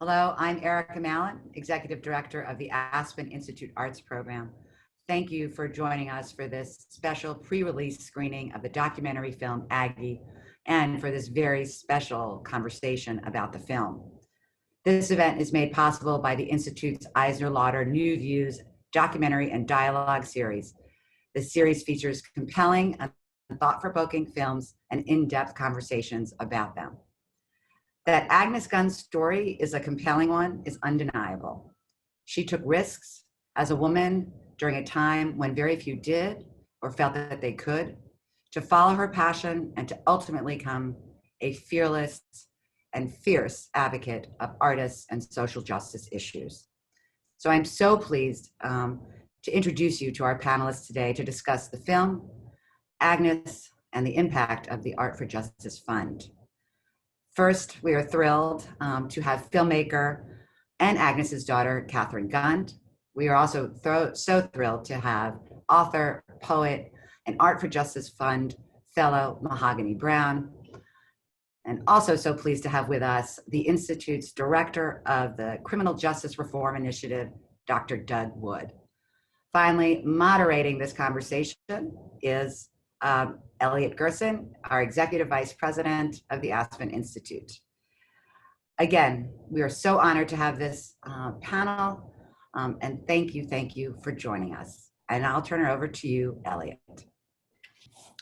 Hello, I'm Erica Mallon, Executive Director of the Aspen Institute Arts Program. Thank you for joining us for this special pre-release screening of the documentary film Aggie, and for this very special conversation about the film. This event is made possible by the Institute's Eisner-Lauder New Views documentary and dialogue series. The series features compelling and thought-provoking films and in-depth conversations about them. That Agnes Gunn's story is a compelling one is undeniable. She took risks as a woman during a time when very few did or felt that they could, to follow her passion and to ultimately become a fearless and fierce advocate of artists and social justice issues. So I'm so pleased to introduce you to our panelists today to discuss the film, Agnes, and the impact of the Art for Justice Fund. First, we are thrilled to have filmmaker and Agnes's daughter, Catherine Gunn. We are also so thrilled to have author, poet, and Art for Justice Fund fellow Mahogany Browne. And also so pleased to have with us the Institute's Director of the Criminal Justice Reform Initiative, Dr. Doug Wood. Finally, moderating this conversation is Elliot Gerson, our Executive Vice President of the Aspen Institute. Again, we are so honored to have this panel, and thank you for joining us. And I'll turn it over to you, Elliot.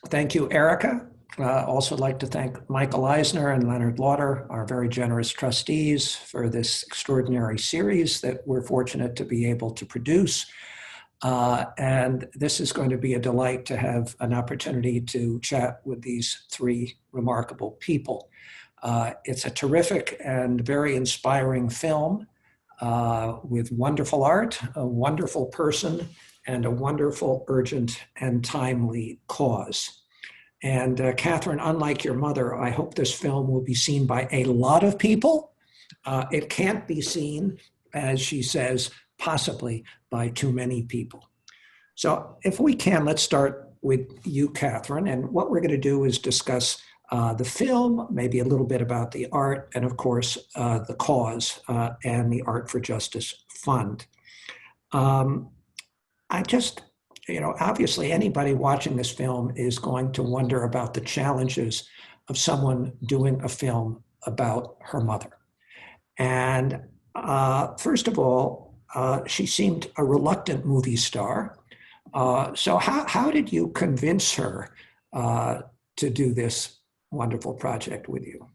Thank you, Erica. Also like to thank Michael Eisner and Leonard Lauder, our very generous trustees, for this extraordinary series that we're fortunate to be able to produce. And this is going to be a delight to have an opportunity to chat with these three remarkable people. It's a terrific and very inspiring film with wonderful art, a wonderful person, and a wonderful, urgent, and timely cause. And Catherine, unlike your mother, I hope this film will be seen by a lot of people. It can't be seen, as she says, possibly by too many people. So if we can, let's start with you, Catherine. And what we're going to do is discuss the film, maybe a little bit about the art, and of course, the cause and the Art for Justice Fund. Obviously anybody watching this film is going to wonder about the challenges of someone doing a film about her mother. And first of all, she seemed a reluctant movie star. So how did you convince her to do this wonderful project with you?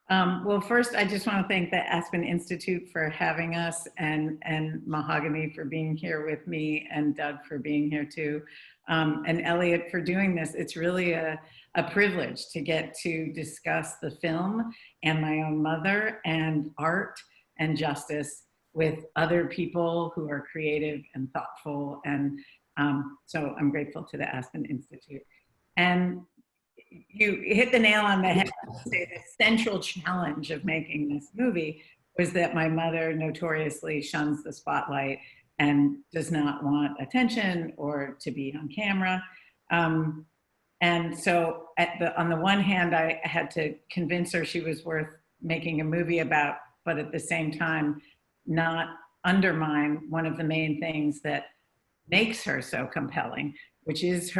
Well, first, I just want to thank the Aspen Institute for having us, and Mahogany for being here with me, and Doug for being here too, and Elliot for doing this. It's really a privilege to get to discuss the film and my own mother and art and justice with other people who are creative and thoughtful. And so I'm grateful to the Aspen Institute. And you hit the nail on the head. The central challenge of making this movie was that my mother notoriously shuns the spotlight and does not want attention or to be on camera. And so on the one hand, I had to convince her she was worth making a movie about, but at the same time, not undermine one of the main things that makes her so compelling, which is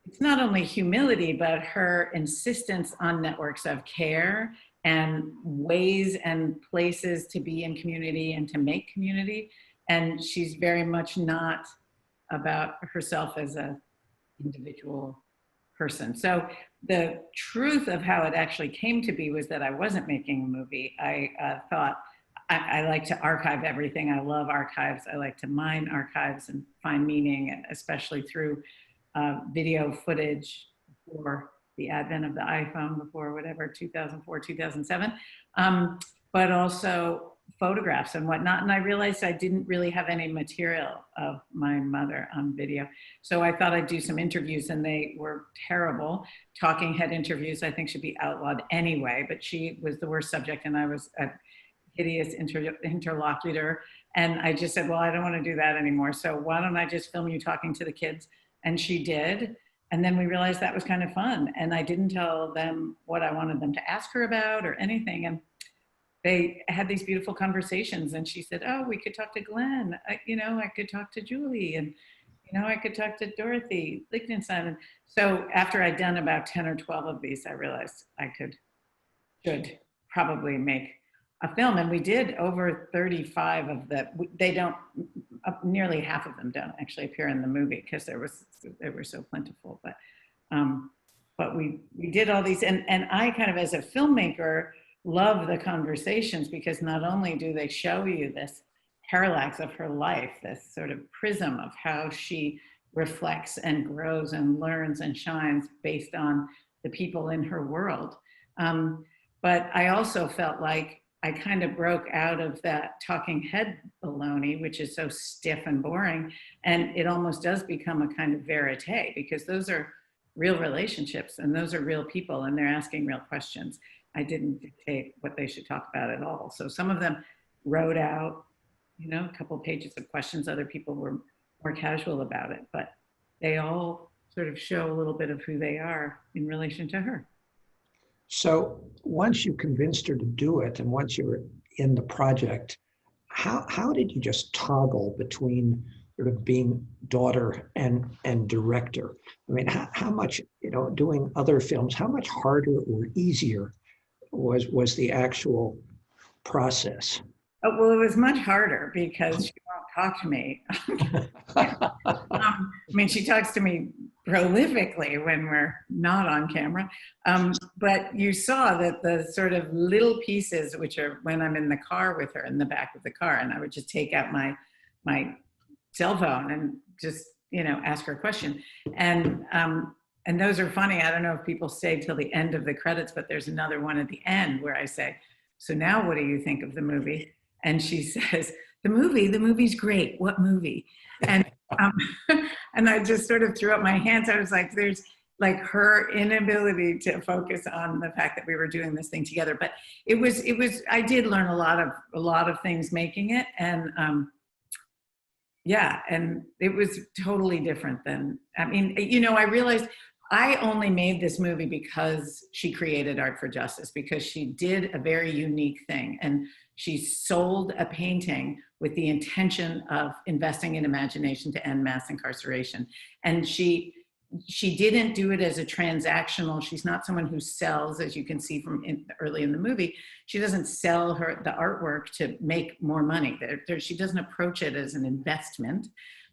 it's not only humility, but her insistence on networks of care and ways and places to be in community and to make community. And she's very much not about herself as an individual person. So the truth of how it actually came to be was that I wasn't making a movie. I thought, I like to archive everything. I love archives. I like to mine archives and find meaning, and especially through video footage before the advent of the iPhone, before whatever, 2004, 2007, but also photographs and whatnot. And I realized I didn't really have any material of my mother on video. So I thought I'd do some interviews, and they were terrible. Talking head interviews, I think, should be outlawed anyway, but she was the worst subject and I was a hideous interlocutor. And I just said, well, I don't want to do that anymore. So why don't I just film you talking to the kids? And she did. And then we realized that was kind of fun. And I didn't tell them what I wanted them to ask her about or anything. And they had these beautiful conversations, and she said, oh, we could talk to Glenn, I could talk to Julie, and I could talk to Dorothy Lichtenstein. And so after I'd done about 10 or 12 of these, I realized I should probably make a film. And we did over 35 of the, they don't, nearly half of them don't actually appear in the movie because they were so plentiful. But we did all these, and I kind of, as a filmmaker, love the conversations, because not only do they show you this parallax of her life, this sort of prism of how she reflects and grows and learns and shines based on the people in her world. But I also felt like I kind of broke out of that talking head baloney, which is so stiff and boring. And it almost does become a kind of verite, because those are real relationships and those are real people and they're asking real questions. I didn't dictate what they should talk about at all. So some of them wrote out, a couple of pages of questions. Other people were more casual about it, but they all sort of show a little bit of who they are in relation to her. So once you convinced her to do it, and once you were in the project, how did you just toggle between sort of being daughter and director? I mean, how much, doing other films, how much harder or easier was the actual process? Oh, well, it was much harder because she won't talk to me. She talks to me prolifically when we're not on camera. But you saw that the sort of little pieces, which are when I'm in the car with her, in the back of the car, and I would just take out my cell phone and just, ask her a question. And those are funny. I don't know if people stay till the end of the credits, but there's another one at the end where I say, so now what do you think of the movie? And she says, the movie's great. What movie? And and I just sort of threw up my hands. I was like, there's like her inability to focus on the fact that we were doing this thing together. But it was, I did learn a lot of things making it. And and it was totally different than, I realized I only made this movie because she created Art for Justice, because she did a very unique thing. And she sold a painting with the intention of investing in imagination to end mass incarceration. And she didn't do it as a transactional. She's not someone who sells, as you can see from early in the movie. She doesn't sell the artwork to make more money. She doesn't approach it as an investment.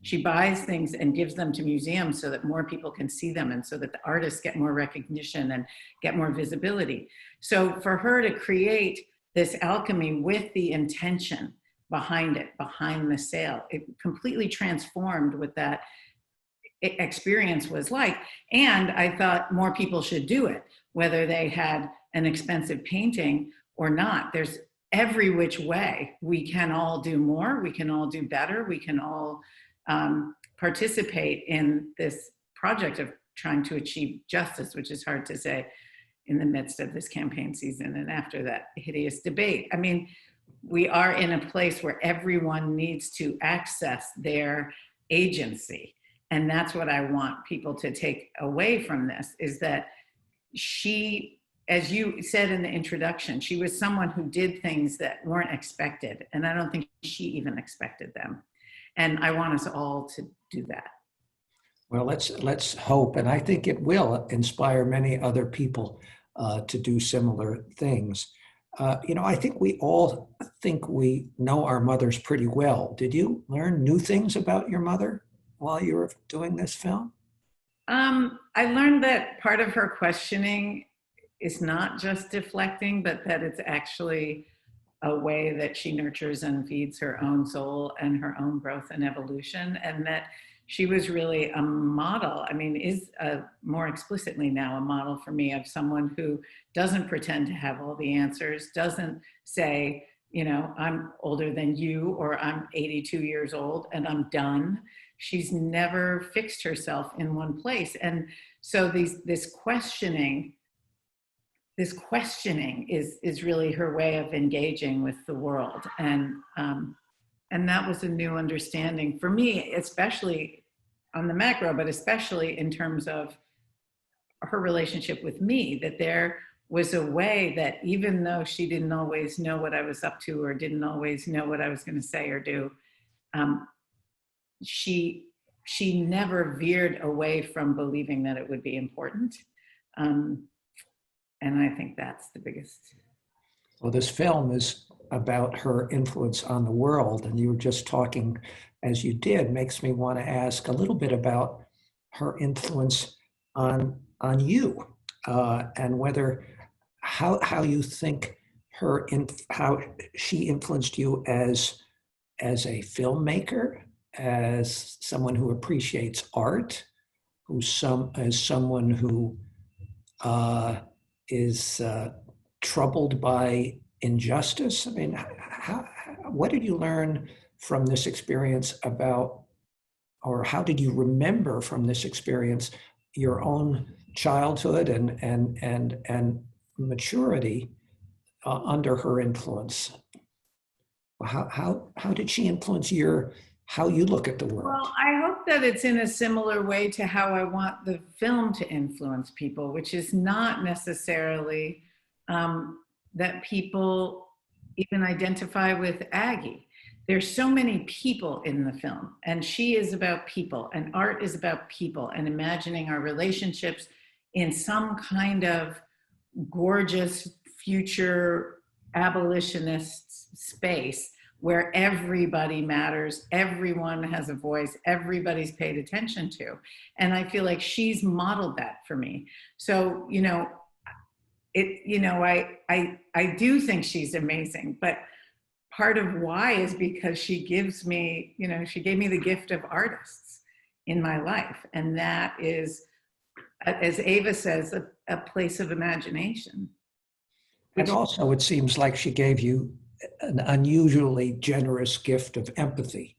She buys things and gives them to museums so that more people can see them, and so that the artists get more recognition and get more visibility. So for her to create this alchemy with the intention behind it, behind the sale, it completely transformed what that experience was like. And I thought more people should do it, whether they had an expensive painting or not. There's every which way. We can all do more, we can all do better, we can all participate in this project of trying to achieve justice, which is hard to say in the midst of this campaign season and after that hideous debate. I mean, we are in a place where everyone needs to access their agency. And that's what I want people to take away from this, is that she, as you said in the introduction, she was someone who did things that weren't expected. And I don't think she even expected them. And I want us all to do that. Well, let's hope, and I think it will inspire many other people to do similar things. I think we all think we know our mothers pretty well. Did you learn new things about your mother while you were doing this film? I learned that part of her questioning is not just deflecting, but that it's actually a way that she nurtures and feeds her own soul and her own growth and evolution, and that she was really a model. I mean, is more explicitly now a model for me of someone who doesn't pretend to have all the answers, doesn't say, I'm older than you, or I'm 82 years old and I'm done. She's never fixed herself in one place. And so this questioning is really her way of engaging with the world. And that was a new understanding for me, especially on the macro, but especially in terms of her relationship with me, that there was a way that even though she didn't always know what I was up to or didn't always know what I was going to say or do, um, she never veered away from believing that it would be important. And I think that's the biggest. Well, this film is about her influence on the world, and you were just talking as you did, makes me want to ask a little bit about her influence on you, and whether how you think how she influenced you as a filmmaker, as someone who appreciates art, as someone who is troubled by injustice. I mean, what did you learn from this experience about, or how did you remember from this experience your own childhood and maturity under her influence? How did she influence how you look at the world? Well, I hope that it's in a similar way to how I want the film to influence people, which is not necessarily that people even identify with Aggie. There's so many people in the film, and she is about people, and art is about people, and imagining our relationships in some kind of gorgeous future abolitionist space where everybody matters, everyone has a voice, everybody's paid attention to. And I feel like she's modeled that for me. So, I do think she's amazing, but part of why is because she gives me, she gave me the gift of artists in my life. And that is, as Ava says, a place of imagination. And also, it seems like she gave you an unusually generous gift of empathy.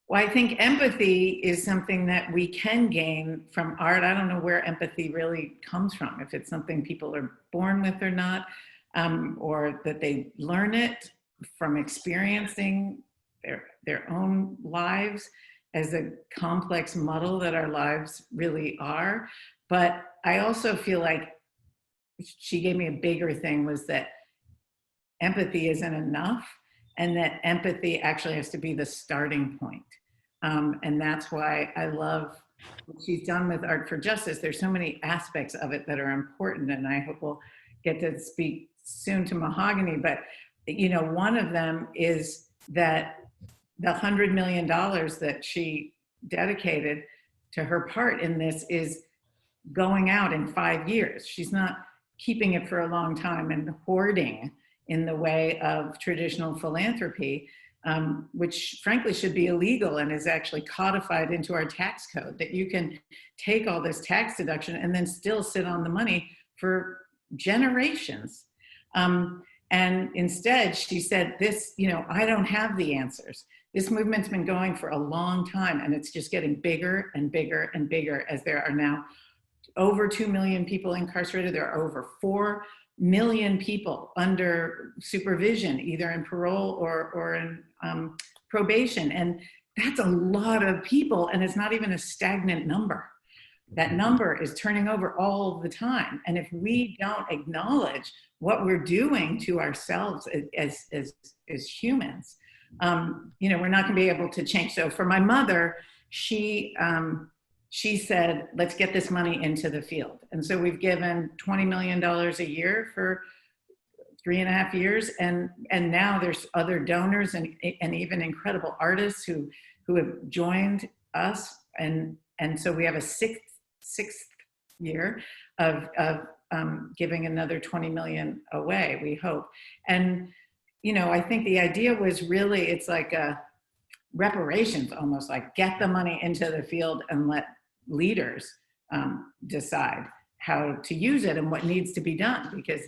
Well, I think empathy is something that we can gain from art. I don't know where empathy really comes from, if it's something people are born with or not, or that they learn it from experiencing their own lives as a complex muddle that our lives really are. But I also feel like she gave me a bigger thing, was that empathy isn't enough, and that empathy actually has to be the starting point. And that's why I love what she's done with Art for Justice. There's so many aspects of it that are important, and I hope we'll get to speak soon to Mahogany. But one of them is that the $100 million that she dedicated to her part in this is going out in 5 years. She's not keeping it for a long time and hoarding in the way of traditional philanthropy, which frankly should be illegal and is actually codified into our tax code, that you can take all this tax deduction and then still sit on the money for generations. And instead she said this, I don't have the answers. This movement's been going for a long time, and it's just getting bigger and bigger and bigger, as there are now over 2 million people incarcerated. There are over 4 million people under supervision, either in parole or in probation. And that's a lot of people, and it's not even a stagnant number. That number is turning over all the time. And if we don't acknowledge what we're doing to ourselves as humans, we're not gonna be able to change. So for my mother, she said, let's get this money into the field. And so we've given $20 million a year for 3.5 years. And now there's other donors and even incredible artists who have joined us. And so we have a sixth year of giving another 20 million away, we hope. And, I think the idea was really, it's like a reparations, almost like get the money into the field and let leaders decide how to use it and what needs to be done, because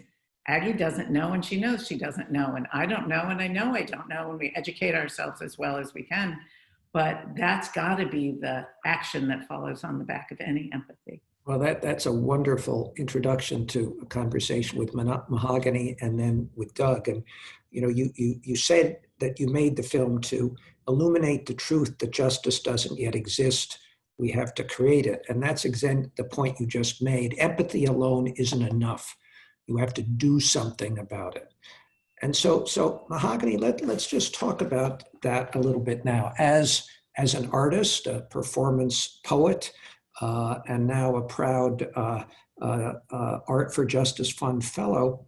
Aggie doesn't know, and she knows she doesn't know, and I don't know, and I know I don't know, and we educate ourselves as well as we can. But that's got to be the action that follows on the back of any empathy. Well, that's a wonderful introduction to a conversation with Mahogany and then with Doug. And you said that you made the film to illuminate the truth that justice doesn't yet exist We have to create it. And that's exactly the point you just made. Empathy alone isn't enough. You have to do something about it. And so Mahogany, let's just talk about that a little bit now. As an artist, a performance poet, and now a proud Art for Justice Fund Fellow,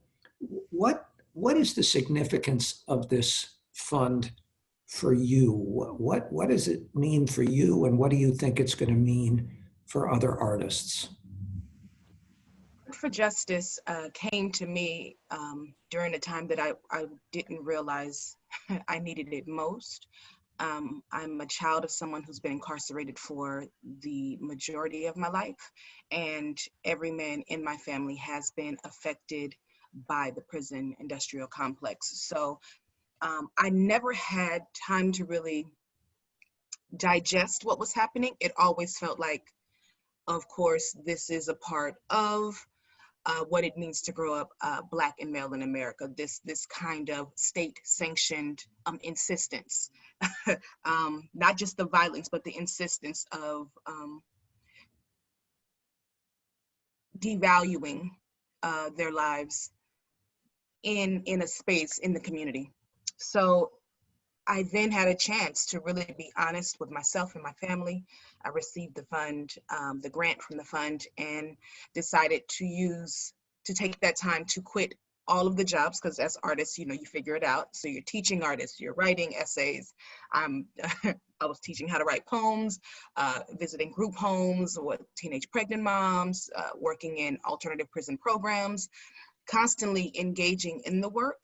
what is the significance of this fund for you? What does it mean for you, and what do you think it's going to mean for other artists? For Justice came to me during a time that I didn't realize I needed it most. I'm a child of someone who's been incarcerated for the majority of my life, and every man in my family has been affected by the prison industrial complex. So I never had time to really digest what was happening. It always felt like, of course, this is a part of what it means to grow up Black and male in America, this kind of state-sanctioned insistence, not just the violence, but the insistence of devaluing their lives in a space in the community. So I then had a chance to really be honest with myself and my family. I received the fund, the grant from the fund, and decided to take that time to quit all of the jobs, because as artists, you figure it out. So you're teaching artists, you're writing essays. I was teaching how to write poems, visiting group homes with teenage pregnant moms, working in alternative prison programs, constantly engaging in the work,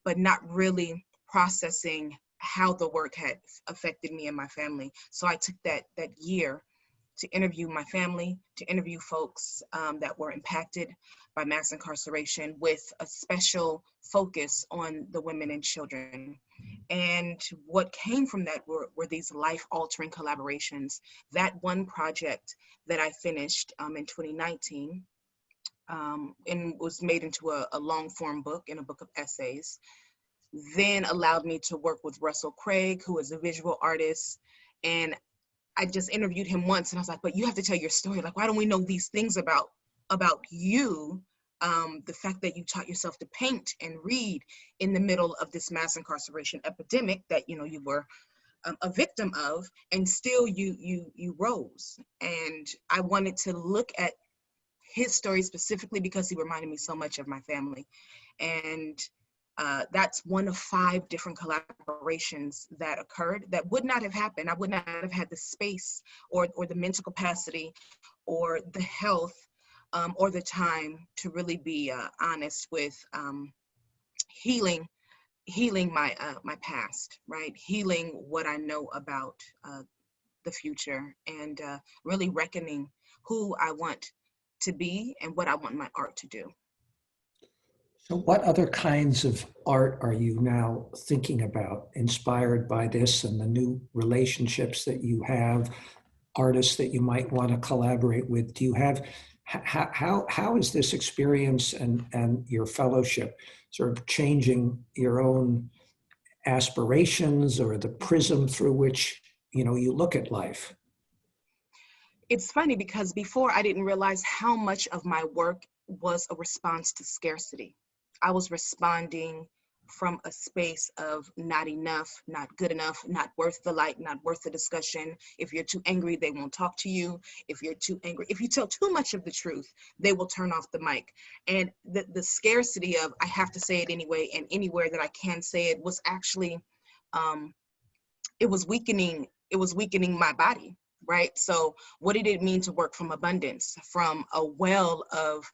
but not really processing how the work had affected me and my family. So I took that year to interview my family, to interview folks that were impacted by mass incarceration, with a special focus on the women and children. And what came from that were these life-altering collaborations. That one project that I finished in 2019 and was made into a long-form book and a book of essays, then allowed me to work with Russell Craig, who is a visual artist. And I just interviewed him once, and I was like, but you have to tell your story. Like, why don't we know these things about you? The fact that you taught yourself to paint and read in the middle of this mass incarceration epidemic that you were a victim of, and still you rose. And I wanted to look at his story specifically because he reminded me so much of my family. And that's one of 5 different collaborations that occurred that would not have happened. I would not have had the space or the mental capacity or the health or the time to really be honest with healing my past, right? Healing what I know about the future, and really reckoning who I want to be and what I want my art to do. So what other kinds of art are you now thinking about, inspired by this and the new relationships that you have, artists that you might want to collaborate with? Do you have, how is this experience and your fellowship sort of changing your own aspirations or the prism through which, you look at life? It's funny because before I didn't realize how much of my work was a response to scarcity. I was responding from a space of not enough, not good enough, not worth the light, not worth the discussion. If you're too angry, they won't talk to you. If you're too angry, if you tell too much of the truth, they will turn off the mic. And the scarcity of, I have to say it anyway, and anywhere that I can say it, was actually, it was weakening my body, right? So what did it mean to work from abundance, from a well of,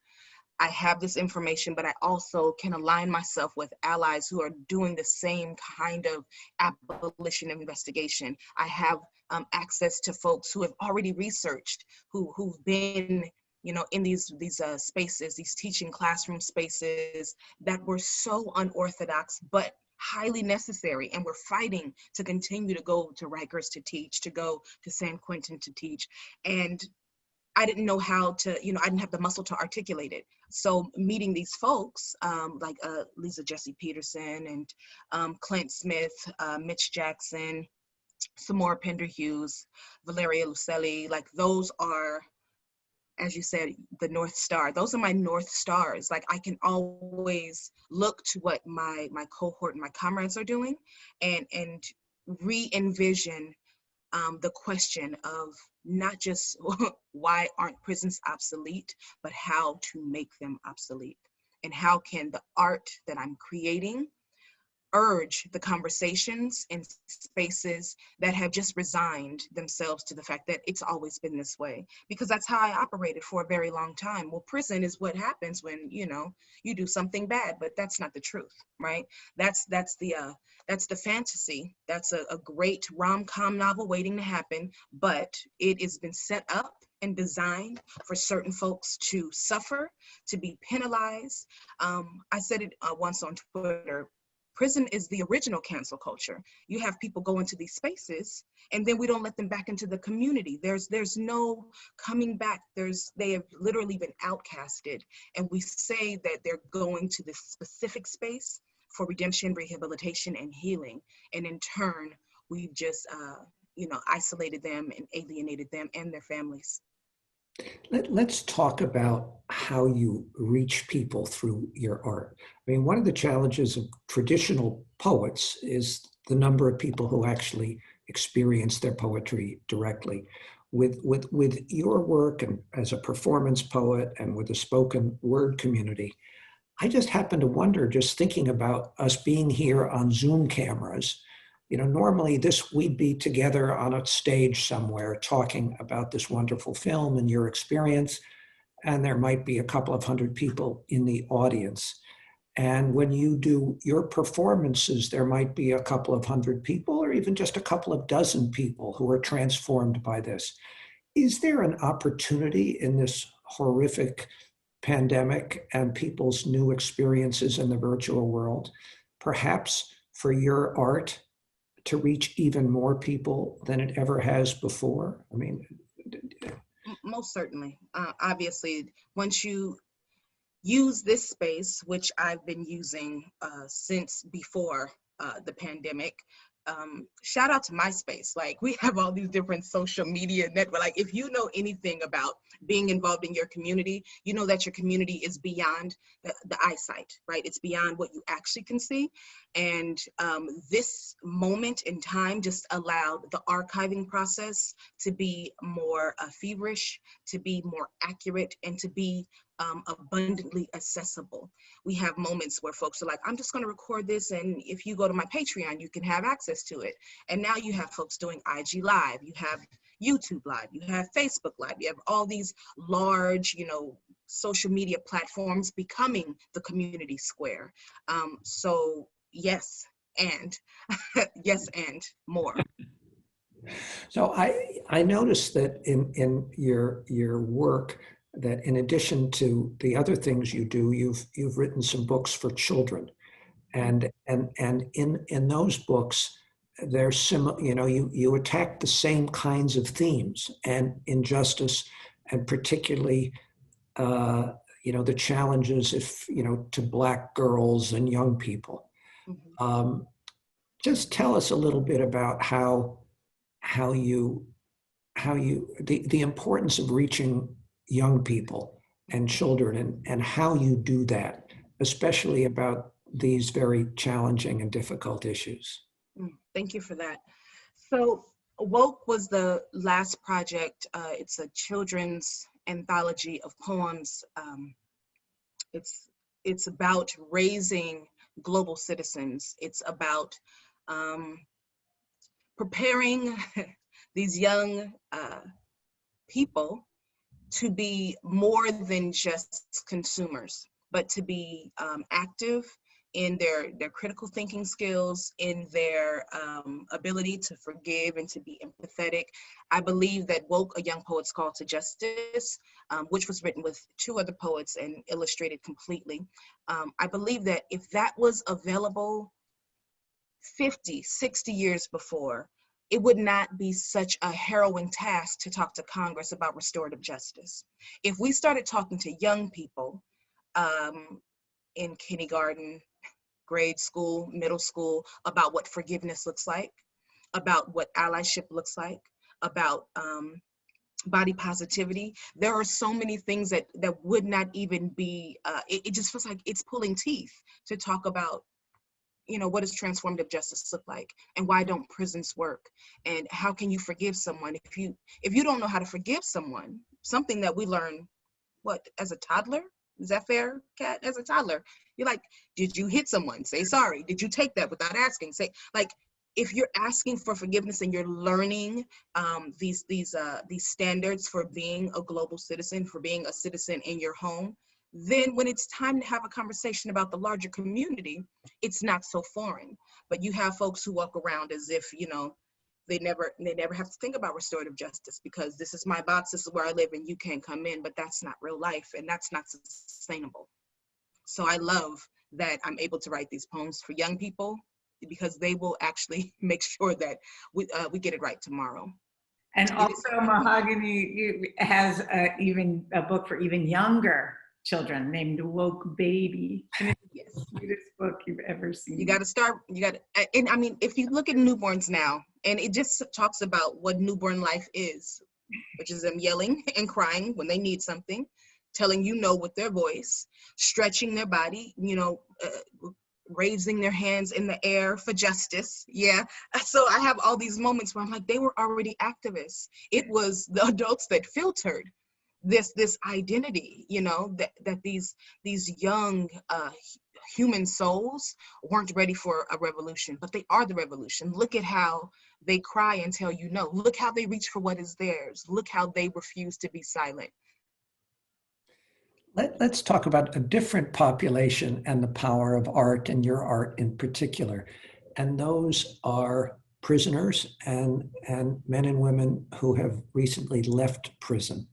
I have this information, but I also can align myself with allies who are doing the same kind of abolition investigation. I have access to folks who have already researched, who've been, in these spaces, these teaching classroom spaces that were so unorthodox, but highly necessary. And we're fighting to continue to go to Rikers to teach, to go to San Quentin to teach. And I didn't know how to, I didn't have the muscle to articulate it. So meeting these folks, like Lisa Jessie Peterson and Clint Smith, Mitch Jackson, Samora Pender Hughes, Valeria Lucelli, like those are, as you said, the North Star. Those are my North Stars. Like I can always look to what my cohort and my comrades are doing and re-envision the question of not just why aren't prisons obsolete, but how to make them obsolete. And how can the art that I'm creating urge the conversations in spaces that have just resigned themselves to the fact that it's always been this way, because that's how I operated for a very long time. Well, prison is what happens when, you know, you do something bad, but that's not the truth, right? That's the fantasy. That's a great rom-com novel waiting to happen, but it has been set up and designed for certain folks to suffer, to be penalized. I said it once on Twitter. Prison is the original cancel culture. You have people go into these spaces and then we don't let them back into the community. There's no coming back. They have literally been outcasted. And we say that they're going to this specific space for redemption, rehabilitation, and healing. And in turn, we've just, isolated them and alienated them and their families. Let's talk about how you reach people through your art. I mean, one of the challenges of traditional poets is the number of people who actually experience their poetry directly. With your work and as a performance poet and with the spoken word community, I just happen to wonder, just thinking about us being here on Zoom cameras, you know, normally we'd be together on a stage somewhere talking about this wonderful film and your experience, and there might be a couple of hundred people in the audience. And when you do your performances, there might be a couple of hundred people or even just a couple of dozen people who are transformed by this. Is there an opportunity in this horrific pandemic and people's new experiences in the virtual world, perhaps for your art to reach even more people than it ever has before? I mean, most certainly. Obviously, once you use this space, which I've been using since before the pandemic, shout out to MySpace. Like, we have all these different social media networks. Like, if you know anything about being involved in your community, you know that your community is beyond the eyesight, right? It's beyond what you actually can see. And this moment in time just allowed the archiving process to be more feverish, to be more accurate, and to be abundantly accessible. We have moments where folks are like, I'm just going to record this, and if you go to my Patreon, you can have access to it. And now you have folks doing IG Live, you have YouTube Live, you have Facebook Live, you have all these large, social media platforms becoming the community square. So yes, and yes, and more. So I noticed that in your work, that in addition to the other things you do, you've written some books for children, and in those books, there's you attack the same kinds of themes and injustice, and particularly the challenges to Black girls and young people. Mm-hmm. Just tell us a little bit about how you the importance of reaching young people and children, and how you do that, especially about these very challenging and difficult issues. Thank you for that. So Woke was the last project. It's a children's anthology of poems. It's about raising global citizens. It's about preparing these young people to be more than just consumers, but to be active in their critical thinking skills, in their ability to forgive and to be empathetic. I believe that Woke, A Young Poet's Call to Justice, which was written with 2 other poets and illustrated completely. I believe that if that was available 50, 60 years before, it would not be such a harrowing task to talk to Congress about restorative justice. If we started talking to young people in kindergarten, grade school, middle school, about what forgiveness looks like, about what allyship looks like, about body positivity. There are so many things that would not even be, it just feels like it's pulling teeth to talk about, you know, what does transformative justice look like, and why don't prisons work, and how can you forgive someone if you don't know how to forgive someone, something that we learn, what, as a toddler? Is that fair, Kat? As a toddler, you're like, did you hit someone? Say sorry. Did you take that without asking? Say, like, if you're asking for forgiveness and you're learning these standards for being a global citizen, for being a citizen in your home, then when it's time to have a conversation about the larger community, it's not so foreign. But you have folks who walk around as if, you know, they never have to think about restorative justice, because this is my box, this is where I live, and you can't come in. But that's not real life, and that's not sustainable. So I love that I'm able to write these poems for young people, because they will actually make sure that we get it right tomorrow. And also Mahogany has even a book for even younger children named Woke Baby. And it's Yes. the cutest book you've ever seen. You got to start, and I mean, if you look at newborns now, and it just talks about what newborn life is, which is them yelling and crying when they need something, telling you no with their voice, stretching their body, you know, raising their hands in the air for justice. Yeah. So I have all these moments where I'm like, they were already activists. It was the adults that filtered this identity, you know, that these young human souls weren't ready for a revolution, but they are the revolution. Look at how they cry and tell you no. Look how they reach for what is theirs. Look how they refuse to be silent. Let's talk about a different population and the power of art, and your art in particular. And those are prisoners and men and women who have recently left prison.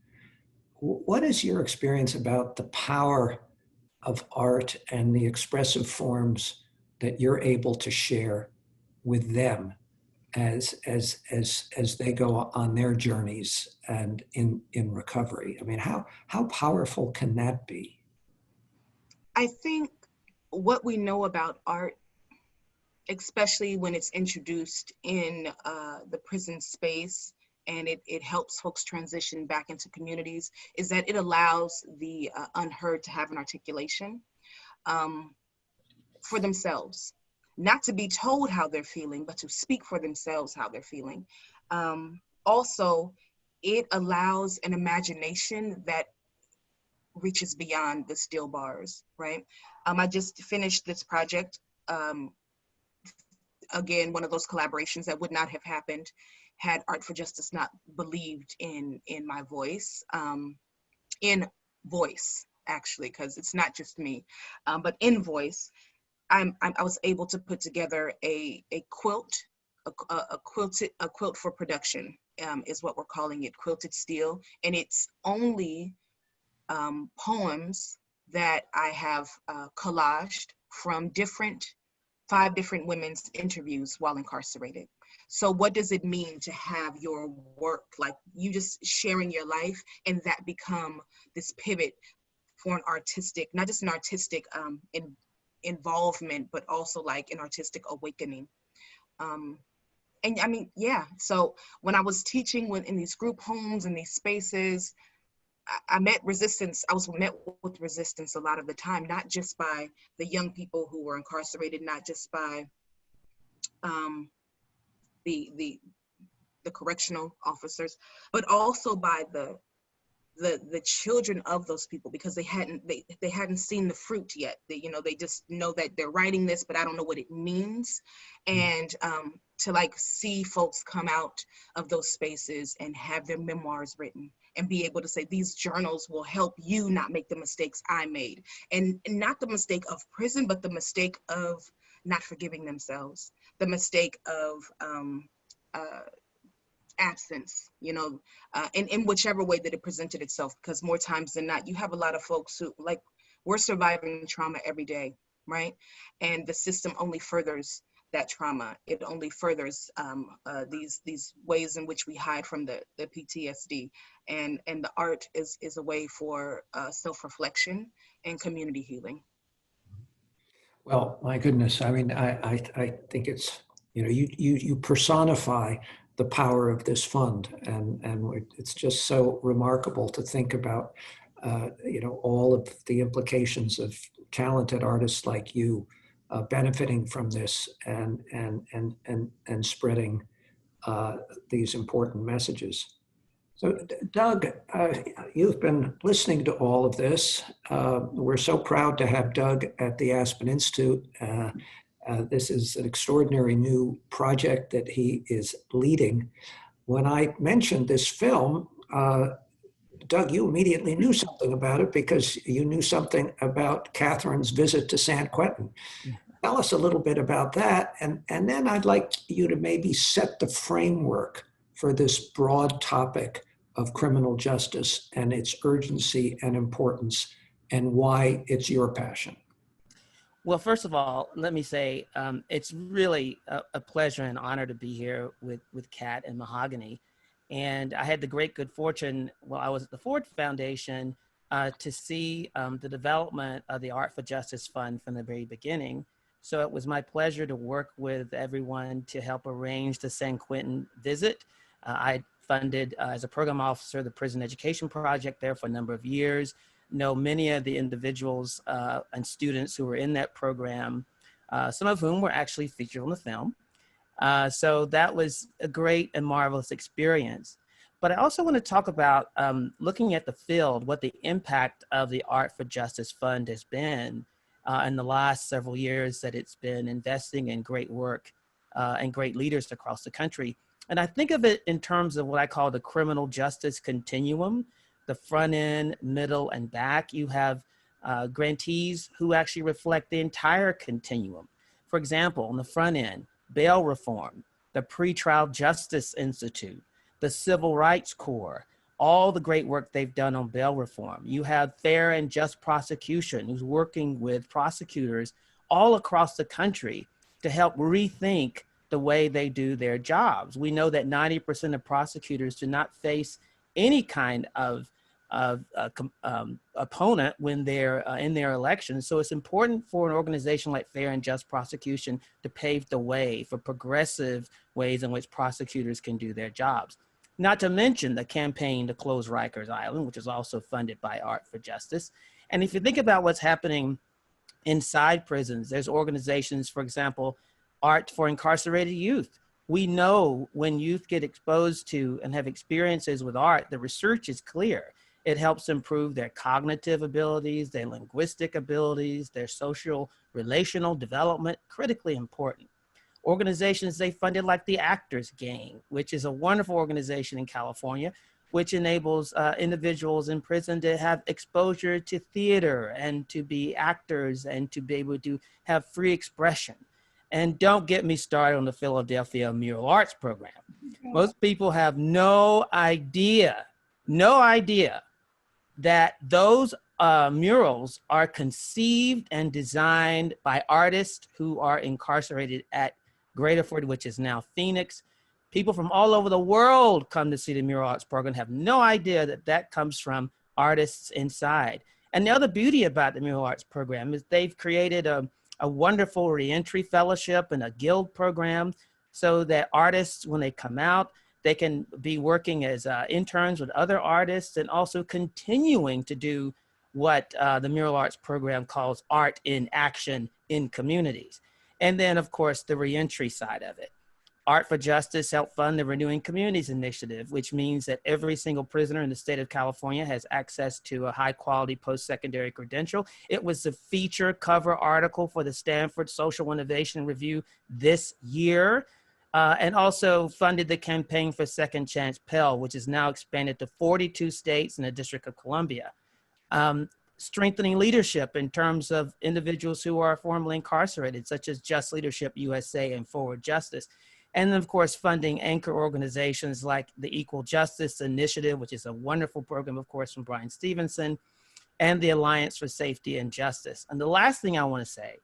What is your experience about the power of art and the expressive forms that you're able to share with them as they go on their journeys and in recovery? I mean, how powerful can that be? I think what we know about art, especially when it's introduced in the prison space, and it helps folks transition back into communities, is that it allows the unheard to have an articulation for themselves, not to be told how they're feeling, but to speak for themselves how they're feeling. Also, it allows an imagination that reaches beyond the steel bars, right? I just finished this project. Again, one of those collaborations that would not have happened had Art for Justice not believed in my voice, in voice, actually, because it's not just me, but in voice. I was able to put together a quilt, a quilt for production, is what we're calling it, quilted steel, and it's only poems that I have collaged from 5 different women's interviews while incarcerated. So what does it mean to have your work, like you just sharing your life, and that become this pivot for an artistic, not just an artistic involvement, but also like an artistic awakening. And I mean, yeah, so when I was teaching in these group homes, in these spaces, I met resistance. I was met with resistance a lot of the time, not just by the young people who were incarcerated, not just by the correctional officers, but also by the children of those people, because they hadn't seen the fruit yet. They just know that they're writing this, but I don't know what it means. And to like see folks come out of those spaces and have their memoirs written and be able to say, these journals will help you not make the mistakes I made. And not the mistake of prison, but the mistake of not forgiving themselves, the mistake of absence, in whichever way that it presented itself. Because more times than not, you have a lot of folks who, like, we're surviving trauma every day, right? And the system only furthers that trauma. It only furthers these ways in which we hide from the PTSD. And the art is a way for self-reflection and community healing. Well, my goodness, I mean, I think it's You personify the power of this fund, and it's just so remarkable to think about, all of the implications of talented artists like you benefiting from this and spreading these important messages. So, Doug, you've been listening to all of this. We're so proud to have Doug at the Aspen Institute. This is an extraordinary new project that he is leading. When I mentioned this film, Doug, you immediately knew something about it because you knew something about Catherine's visit to San Quentin. Tell us a little bit about that, and then I'd like you to maybe set the framework for this broad topic of criminal justice and its urgency and importance and why it's your passion. Well, first of all, let me say it's really a pleasure and honor to be here with Kat and Mahogany. And I had the great good fortune while I was at the Ford Foundation to see the development of the Art for Justice Fund from the very beginning. So it was my pleasure to work with everyone to help arrange the San Quentin visit. I funded as a program officer the Prison Education Project there for a number of years. Know many of the individuals and students who were in that program, some of whom were actually featured on the film. So that was a great and marvelous experience. But I also want to talk about looking at the field, what the impact of the Art for Justice Fund has been in the last several years that it's been investing in great work and great leaders across the country. And I think of it in terms of what I call the criminal justice continuum. The front end, middle, and back. You have grantees who actually reflect the entire continuum. For example, on the front end, bail reform, the Pretrial Justice Institute, the Civil Rights Corps, all the great work they've done on bail reform. You have Fair and Just Prosecution, who's working with prosecutors all across the country to help rethink the way they do their jobs. We know that 90% of prosecutors do not face any kind of opponent when they're in their elections. So it's important for an organization like Fair and Just Prosecution to pave the way for progressive ways in which prosecutors can do their jobs. Not to mention the campaign to close Rikers Island, which is also funded by Art for Justice. And if you think about what's happening inside prisons, there's organizations, for example, Art for Incarcerated Youth. We know when youth get exposed to and have experiences with art, the research is clear. It helps improve their cognitive abilities, their linguistic abilities, their social relational development, critically important. Organizations they funded like the Actors Gang, which is a wonderful organization in California, which enables individuals in prison to have exposure to theater and to be actors and to be able to have free expression. And don't get me started on the Philadelphia Mural Arts Program. Most people have no idea that those murals are conceived and designed by artists who are incarcerated at Greater Ford, which is now Phoenix. People from all over the world come to see the Mural Arts Program, have no idea that that comes from artists inside. And the other beauty about the Mural Arts Program is they've created a wonderful reentry fellowship and a guild program so that artists, when they come out, they can be working as interns with other artists and also continuing to do what the Mural Arts Program calls art in action in communities. And then, of course, the reentry side of it. Art for Justice helped fund the Renewing Communities Initiative, which means that every single prisoner in the state of California has access to a high-quality post-secondary credential. It was the feature cover article for the Stanford Social Innovation Review this year, and also funded the campaign for Second Chance Pell, which is now expanded to 42 states and the District of Columbia. Strengthening leadership in terms of individuals who are formerly incarcerated, such as Just Leadership USA and Forward Justice. And then, of course, funding anchor organizations like the Equal Justice Initiative, which is a wonderful program, of course, from Brian Stevenson, and the Alliance for Safety and Justice. And the last thing I want to say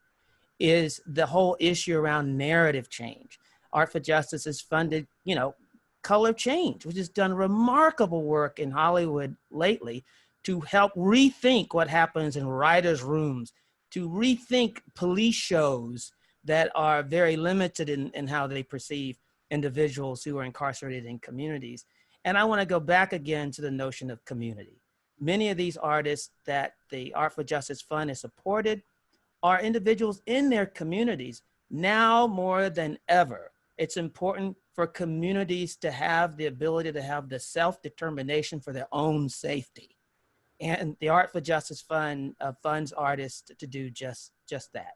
is the whole issue around narrative change. Art for Justice has funded, Color Change, which has done remarkable work in Hollywood lately to help rethink what happens in writers' rooms, to rethink police shows that are very limited in how they perceive individuals who are incarcerated in communities. And I want to go back again to the notion of community. Many of these artists that the Art for Justice Fund has supported are individuals in their communities. Now more than ever, it's important for communities to have the ability to have the self-determination for their own safety. And the Art for Justice Fund funds artists to do just that.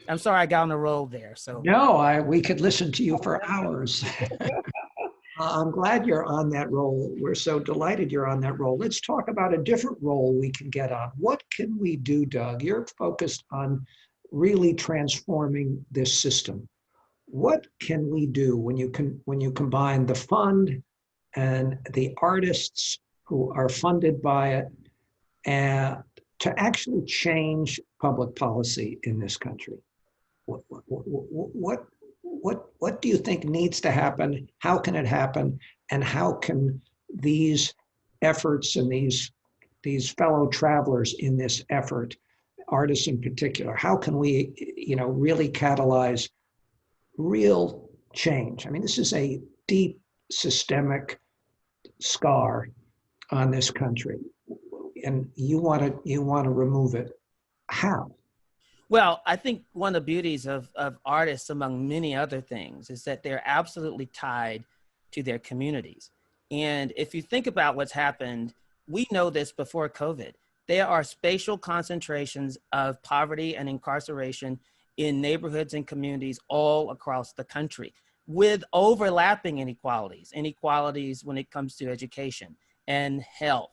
I'm sorry I got on the roll there. So No, we could listen to you for hours. I'm glad you're on that role. We're so delighted you're on that role. Let's talk about a different role we can get on. What can we do, Doug? You're focused on really transforming this system. What can we do when you combine the fund and the artists who are funded by it, and to actually change public policy in this country? What do you think needs to happen? How can it happen? And how can these efforts and these fellow travelers in this effort, artists in particular, how can we, really catalyze real change? I mean, this is a deep systemic scar on this country, and you want to remove it. How? well, I think one of the beauties of artists, among many other things, is that they're absolutely tied to their communities. And if you think about what's happened, we know this before COVID, there are spatial concentrations of poverty and incarceration in neighborhoods and communities all across the country, with overlapping inequalities when it comes to education and health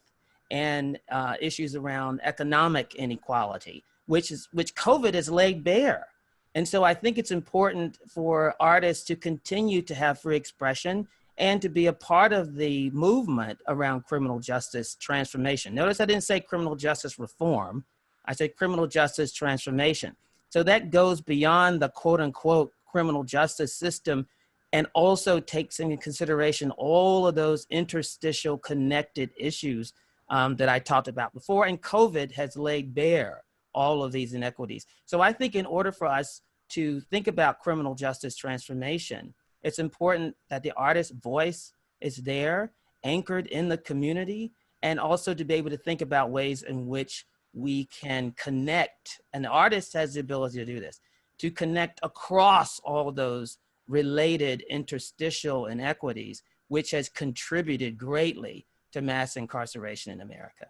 and issues around economic inequality, which COVID has laid bare. And so I think it's important for artists to continue to have free expression and to be a part of the movement around criminal justice transformation. Notice I didn't say criminal justice reform, I said criminal justice transformation. So that goes beyond the quote unquote criminal justice system and also takes into consideration all of those interstitial connected issues that I talked about before. And COVID has laid bare all of these inequities. So I think in order for us to think about criminal justice transformation, it's important that the artist's voice is there, anchored in the community, and also to be able to think about ways in which we can connect, and the artist has the ability to do this, to connect across all those related interstitial inequities, which has contributed greatly to mass incarceration in America.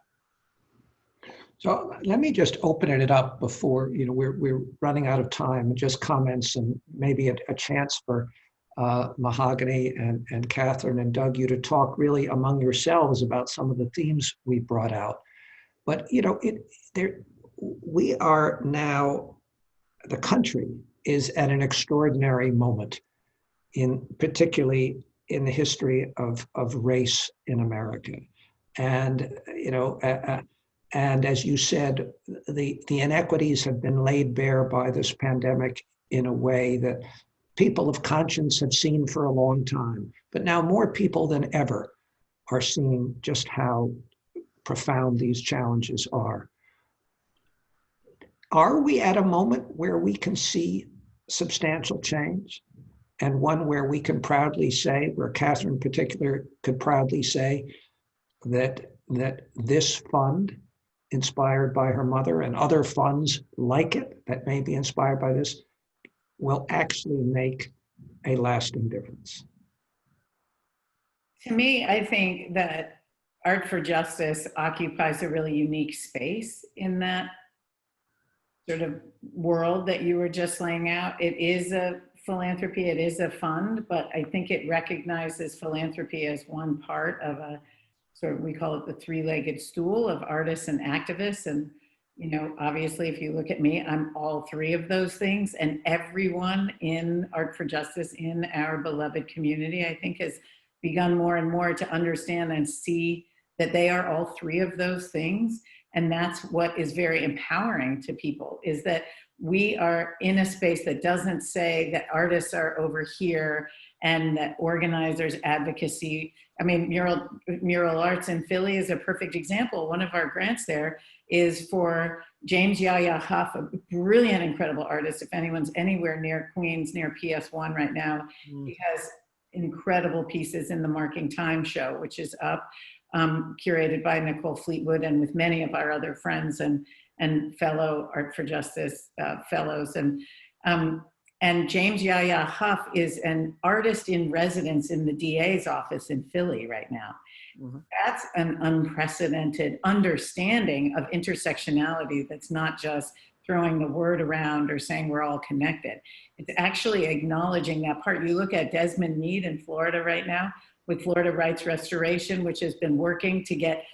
So let me just open it up before, we're running out of time, just comments and maybe a chance for Mahogany and Catherine and Doug, you to talk really among yourselves about some of the themes we brought out. But, we are now, the country is at an extraordinary moment, particularly in the history of race in America. And, and as you said, the inequities have been laid bare by this pandemic in a way that people of conscience have seen for a long time. But now more people than ever are seeing just how profound these challenges are. Are we at a moment where we can see substantial change, and one where we can proudly say, where Catherine in particular could proudly say that this fund, inspired by her mother, and other funds like it that may be inspired by this, will actually make a lasting difference? To me, I think that Art for Justice occupies a really unique space in that sort of world that you were just laying out. It is a philanthropy, it is a fund, but I think it recognizes philanthropy as one part of a sort of, we call it the three-legged stool of artists and activists. And, obviously, if you look at me, I'm all three of those things. And everyone in Art for Justice in our beloved community, I think, has begun more and more to understand and see that they are all three of those things. And that's what is very empowering to people, is that we are in a space that doesn't say that artists are over here and that organizers, advocacy. I mean, Mural Arts in Philly is a perfect example. One of our grants there is for James Yahya Huff, a brilliant, incredible artist. If anyone's anywhere near Queens, near PS1 right now, he has incredible pieces in the Marking Time show, which is up, curated by Nicole Fleetwood and with many of our other friends and fellow Art for Justice fellows. And James Yahya Huff is an artist in residence in the DA's office in Philly right now. That's an unprecedented understanding of intersectionality that's not just throwing the word around or saying we're all connected. It's actually acknowledging that part. You look at Desmond Meade in Florida right now with Florida Rights Restoration, which has been working to get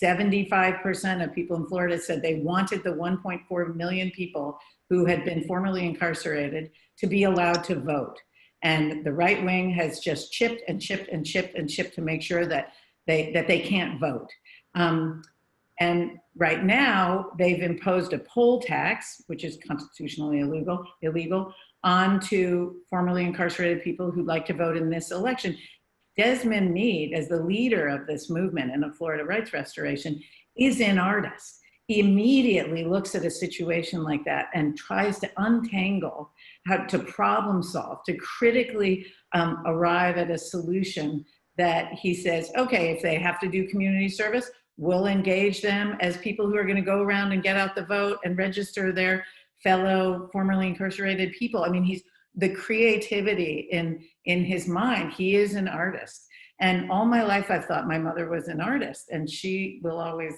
75% of people in Florida said they wanted the 1.4 million people who had been formerly incarcerated to be allowed to vote. And the right wing has just chipped and chipped and chipped and chipped to make sure that they can't vote. And right now, they've imposed a poll tax, which is constitutionally illegal, onto formerly incarcerated people who'd like to vote in this election. Desmond Meade, as the leader of this movement and of Florida Rights Restoration, is an artist. He immediately looks at a situation like that and tries to untangle, how to problem solve, to critically arrive at a solution that he says, okay, if they have to do community service, we'll engage them as people who are going to go around and get out the vote and register their fellow formerly incarcerated people. I mean, he's the creativity in his mind. He is an artist. And all my life, I've thought my mother was an artist, and she will always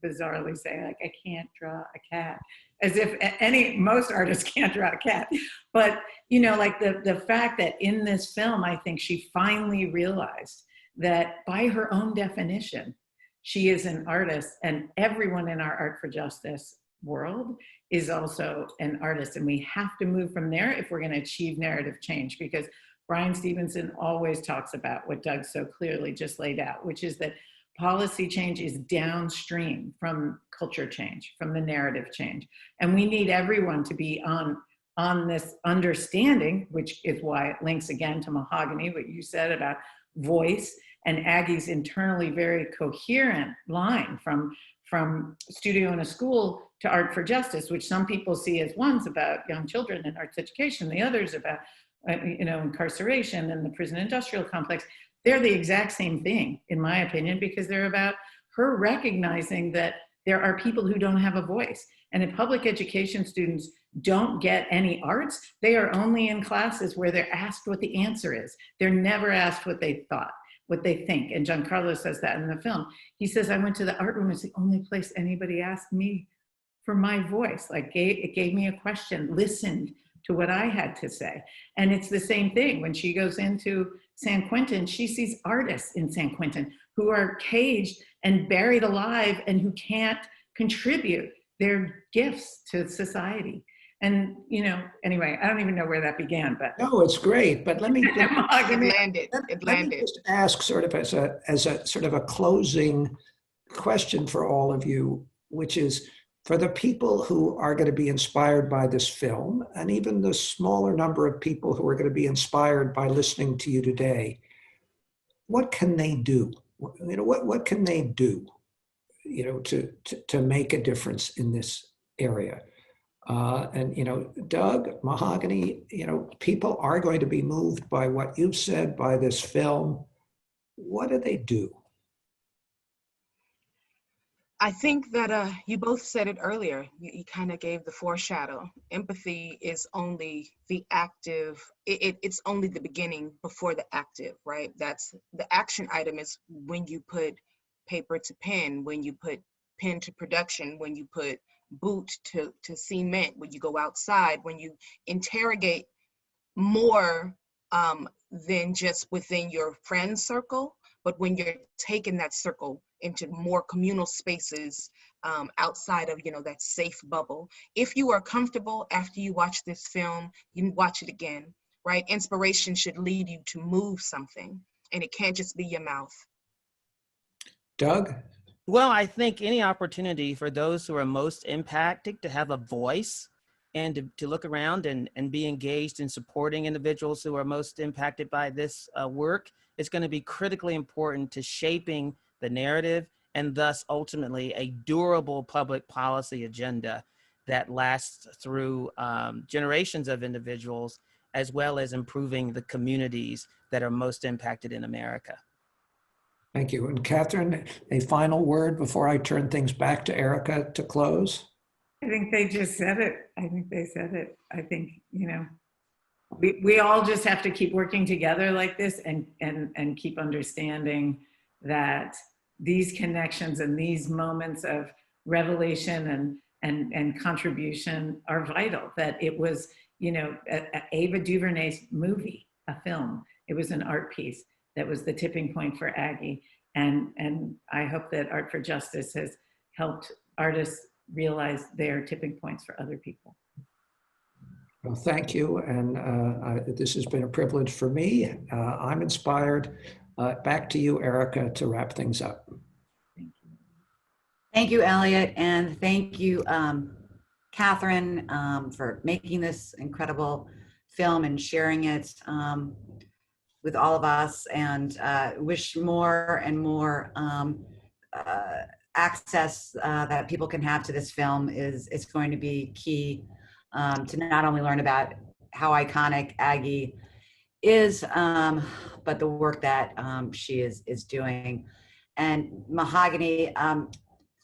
bizarrely say, like, I can't draw a cat, as if most artists can't draw a cat. But, you know, like the fact that in this film, I think she finally realized that by her own definition, she is an artist, and everyone in our Art for Justice world is also an artist. And we have to move from there if we're going to achieve narrative change, because Brian Stevenson always talks about what Doug so clearly just laid out, which is that policy change is downstream from culture change, from the narrative change. And we need everyone to be on this understanding, which is why it links again to Mahogany, what you said about voice, and Aggie's internally very coherent line from Studio in a School to Art for Justice, which some people see as one's about young children and arts education, the other's about incarceration and the prison industrial complex. They're the exact same thing, in my opinion, because they're about her recognizing that there are people who don't have a voice. And if public education students don't get any arts, they are only in classes where they're asked what the answer is. They're never asked what they thought, what they think. And Giancarlo says that in the film. He says, I went to the art room. It's the only place anybody asked me for my voice. Like it gave me a question, listened to what I had to say. And it's the same thing when she goes into San Quentin, she sees artists in San Quentin who are caged and buried alive and who can't contribute their gifts to society. And, you know, anyway, I don't even know where that began, but. No, it's great, but let me It landed. just ask sort of as a sort of a closing question for all of you, which is, for the people who are going to be inspired by this film, and even the smaller number of people who are going to be inspired by listening to you today, what can they do? You know, what can they do, you know, to make a difference in this area? And, you know, Doug, Mahogany, you know, people are going to be moved by what you've said, by this film. What do they do? I think that you both said it earlier. You kind of gave the foreshadow. Empathy is only the active, it's only the beginning before the active, right? That's the action item is when you put paper to pen, when you put pen to production, when you put boot to cement, when you go outside, when you interrogate more than just within your friend circle, but when you're taking that circle into more communal spaces outside of, you know, that safe bubble. If you are comfortable after you watch this film, you can watch it again, right? Inspiration should lead you to move something, and it can't just be your mouth. Doug? Well, I think any opportunity for those who are most impacted to have a voice and to look around and be engaged in supporting individuals who are most impacted by this work is going to be critically important to shaping the narrative and thus ultimately a durable public policy agenda that lasts through generations of individuals, as well as improving the communities that are most impacted in America. Thank you. And Catherine, a final word before I turn things back to Erica to close? I think they just said it. I think they said it. I think, you know, we all just have to keep working together like this and keep understanding that these connections and these moments of revelation and contribution are vital. That it was, you know, Ava DuVernay's movie, a film. It was an art piece that was the tipping point for Aggie. And I hope that Art for Justice has helped artists realize their tipping points for other people. Well, thank you. And this has been a privilege for me. I'm inspired. Back to you, Erica, to wrap things up. Thank you, Elliot. And thank you, Catherine, for making this incredible film and sharing it with all of us, and wish more and more access that people can have to this film is going to be key to not only learn about how iconic Aggie is, but the work that she is doing. And Mahogany,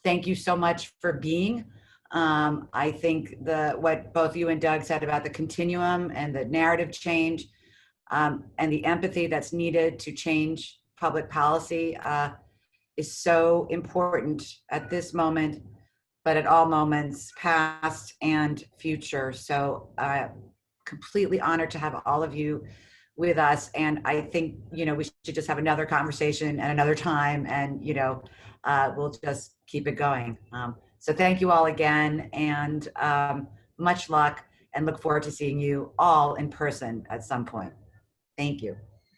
thank you so much for being. I think what both you and Doug said about the continuum and the narrative change and the empathy that's needed to change public policy is so important at this moment, but at all moments, past and future. So completely honored to have all of you with us. And I think, you know, we should just have another conversation at another time, and, you know, we'll just keep it going. So thank you all again, and much luck, and look forward to seeing you all in person at some point. Thank you.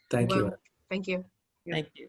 Thank you. Well, thank you. Thank you.